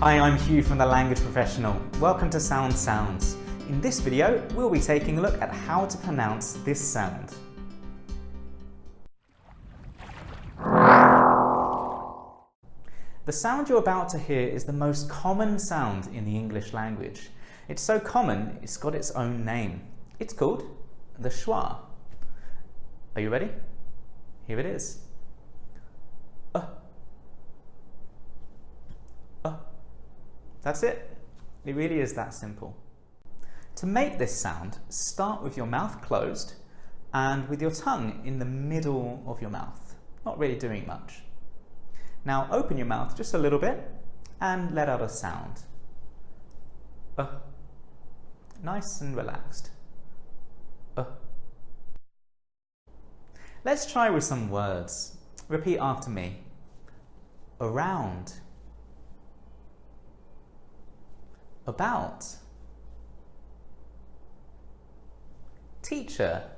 Hi, I'm Hugh from The Language Professional. Welcome to Sound Sounds. In this video, we'll be taking a look at how to pronounce this sound. The sound you're about to hear is the most common sound in the English language. It's so common, it's got its own name. It's called the schwa. Are you ready? Here it is. That's it. It really is that simple. To make this sound, start with your mouth closed and with your tongue in the middle of your mouth, not really doing much. Now open your mouth just a little bit and let out a sound. Nice and relaxed. Let's try with some words. Repeat after me. Around. About. Teacher.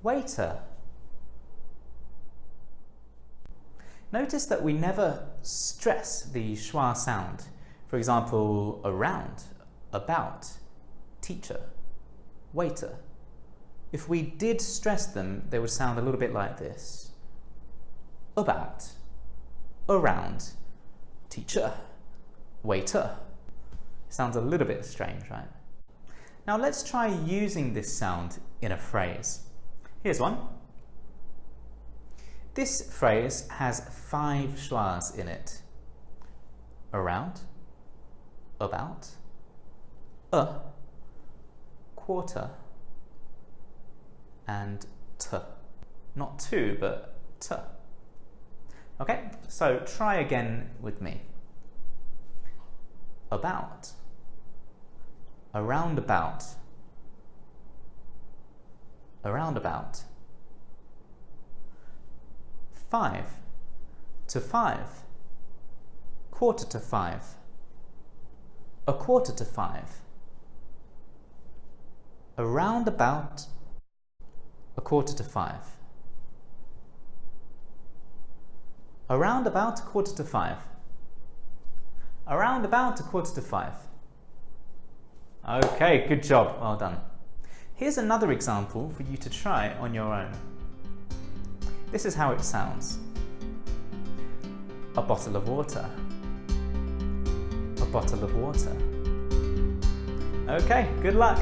Waiter. Notice that we never stress the schwa sound. For example, around, about, teacher, waiter. If we did stress them, they would sound a little bit like this. About, around, teacher, waiter. Sounds a little bit strange, right? Now let's try using this sound in a phrase. Here's one. This phrase has 5 schwas in it. Around, about, a, quarter, and t. Not two, but t. Okay, so try again with me. About, around about, around about. 5 to 5, quarter to 5, a quarter to 5, around about, a quarter to 5, around about, a quarter to 5, around about, a quarter to 5. Okay, good job, well done. Here's another example for you to try on your own. This is how it sounds. A bottle of water. A bottle of water. Okay, good luck.